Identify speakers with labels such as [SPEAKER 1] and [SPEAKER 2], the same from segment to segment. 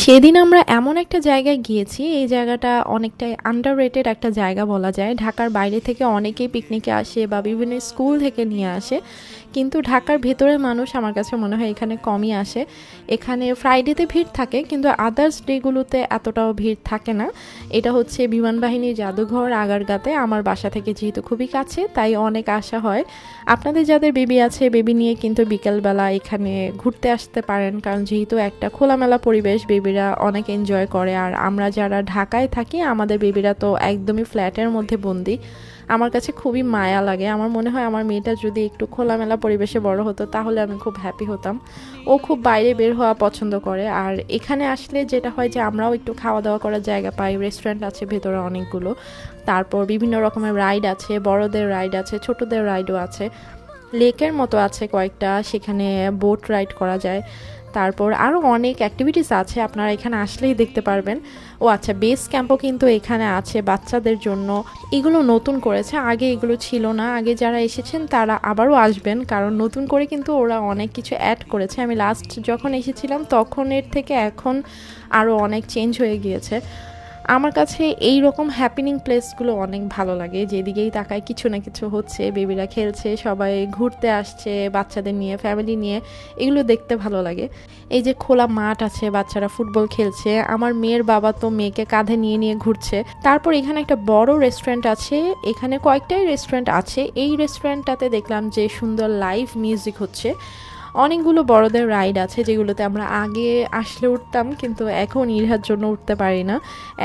[SPEAKER 1] সেদিন আমরা এমন একটা জায়গায় গিয়েছি, এই জায়গাটা অনেকটাই আন্ডাররেটেড একটা জায়গা বলা যায়। ঢাকার বাইরে থেকে অনেকেই পিকনিকে আসে বা বিভিন্ন স্কুল থেকে নিয়ে আসে, কিন্তু ঢাকার ভেতরের মানুষ আমার কাছে মনে হয় এখানে কমই আসে। এখানে ফ্রাইডেতে ভিড় থাকে, কিন্তু আদার্স ডেগুলোতে এতটাও ভিড় থাকে না। এটা হচ্ছে বিমান বাহিনীর জাদুঘর আগারগাঁতে। আমার বাসা থেকে যেহেতু খুবই কাছে, তাই অনেক আসা হয়। আপনাদের যাদের বেবি আছে, বেবি নিয়ে কিন্তু বিকেলবেলা এখানে ঘুরতে আসতে পারেন, কারণ যেহেতু একটা খোলামেলা পরিবেশ, বেবিরা অনেক এনজয় করে। আর আমরা যারা ঢাকায় থাকি, আমাদের বেবিরা তো একদমই ফ্ল্যাটের মধ্যে বন্দি। আমার কাছে খুবই মায়া লাগে। আমার মনে হয় আমার মেয়েটা যদি একটু খোলামেলা পরিবেশে বড় হতো, তাহলে আমি খুব হ্যাপি হতাম। ও খুব বাইরে বের হওয়া পছন্দ করে। আর এখানে আসলে যেটা হয় যে আমরাও একটু খাওয়া দাওয়া করার জায়গা পাই। রেস্টুরেন্ট আছে ভেতরে অনেকগুলো, তারপর বিভিন্ন রকমের রাইড আছে, বড়দের রাইড আছে, ছোটদের রাইডও আছে, লেকের মতো আছে কয়েকটা, সেখানে বোট রাইড করা যায়। তারপর আরও অনেক অ্যাক্টিভিটিস আছে, আপনারা এখানে আসলেই দেখতে পারবেন। ও আচ্ছা, বেস ক্যাম্পও কিন্তু এখানে আছে বাচ্চাদের জন্য। এগুলো নতুন করেছে, আগে এগুলো ছিল না। আগে যারা এসেছেন তারা আবারও আসবেন, কারণ নতুন করে কিন্তু ওরা অনেক কিছু অ্যাড করেছে। আমি লাস্ট যখন এসেছিলাম তখনের থেকে এখন আরও অনেক চেঞ্জ হয়ে গিয়েছে। আমার কাছে এই রকম হ্যাপিনিং প্লেসগুলো অনেক ভালো লাগে, যেদিকেই তাকায় কিছু না কিছু হচ্ছে, বেবিরা খেলছে, সবাই ঘুরতে আসছে বাচ্চাদের নিয়ে, ফ্যামিলি নিয়ে, এগুলো দেখতে ভালো লাগে। এই যে খোলা মাঠ আছে, বাচ্চারা ফুটবল খেলছে, আমার মেয়ের বাবা তো মেয়েকে কাঁধে নিয়ে নিয়ে ঘুরছে। তারপর এখানে একটা বড় রেস্টুরেন্ট আছে, এখানে কয়েকটাই রেস্টুরেন্ট আছে। এই রেস্টুরেন্টটাতে দেখলাম যে সুন্দর লাইভ মিউজিক হচ্ছে। অনেকগুলো বড়দের রাইড আছে, যেগুলোতে আমরা আগে আসলে উঠতাম, কিন্তু এখন ইরহার জন্য উঠতে পারি না।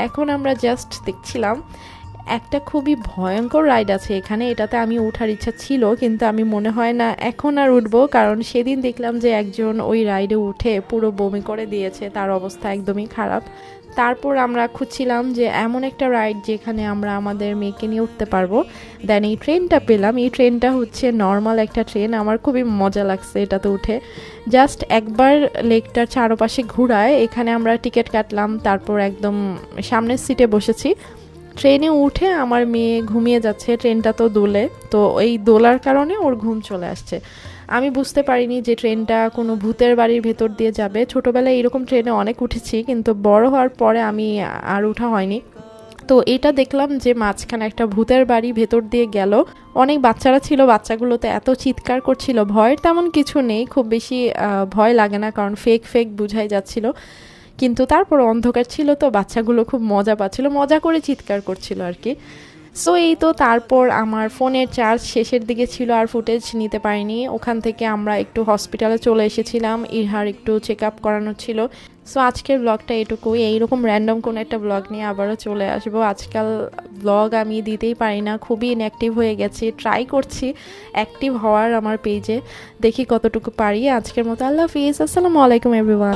[SPEAKER 1] এখন আমরা জাস্ট দেখছিলাম। একটা খুবই ভয়ঙ্কর রাইড আছে এখানে, এটাতে আমি ওঠার ইচ্ছা ছিল, কিন্তু আমি মনে হয় না এখন আর উঠবো, কারণ সেদিন দেখলাম যে একজন ওই রাইডে উঠে পুরো বমি করে দিয়েছে, তার অবস্থা একদমই খারাপ। তারপর আমরা খুঁজছিলাম যে এমন একটা রাইড যেখানে আমরা আমাদের মেয়েকে নিয়ে উঠতে পারবো। দেন এই ট্রেনটা পেলাম। এই ট্রেনটা হচ্ছে নর্মাল একটা ট্রেন, আমার খুবই মজা লাগছে এটাতে উঠে। জাস্ট একবার লেকটার চারপাশে ঘুরায়, এখানে আমরা টিকিট কাটলাম, তারপর একদম সামনের সিটে বসেছি। ট্রেনে উঠে আমার মেয়ে ঘুমিয়ে যাচ্ছে, ট্রেনটা তো দোলে, তো এই দোলার কারণে ওর ঘুম চলে আসছে। আমি বুঝতে পারিনি যে ট্রেনটা কোনো ভূতের বাড়ির ভেতর দিয়ে যাবে। ছোটোবেলায় এরকম ট্রেনে অনেক উঠেছি, কিন্তু বড় হওয়ার পরে আমি আর ওঠা হয়নি। তো এটা দেখলাম যে মাঝখানে একটা ভূতের বাড়ি ভেতর দিয়ে গেল। অনেক বাচ্চারা ছিল, বাচ্চাগুলোতে এত চিৎকার করছিল। ভয়ের তেমন কিছু নেই, খুব বেশি ভয় লাগে না, কারণ ফেক ফেক বুঝাই যাচ্ছিল। কিন্তু তারপর অন্ধকার ছিল, তো বাচ্চাগুলো খুব মজা পাচ্ছিল, মজা করে চিৎকার করছিল আর কি। সো এই তো, তারপর আমার ফোনের চার্জ শেষের দিকে ছিল, আর ফুটেজ নিতে পারিনি। ওখান থেকে আমরা একটু হসপিটালে চলে এসেছিলাম, ইরহার একটু চেক আপ করানো ছিল। সো আজকের ব্লগটা এটুকুই। এইরকম র্যান্ডম কোনো একটা ব্লগ নিয়ে আবারও চলে আসবো। আজকাল ব্লগ আমি দিতেই পারি না, খুবই ইনঅ্যাক্টিভ হয়ে গেছি। ট্রাই করছি অ্যাক্টিভ হওয়ার আমার পেজে, দেখি কতটুকু পারি। আজকের মতো আল্লাহ হাফিজ, আসসালামু আলাইকুম এভরিওয়ান।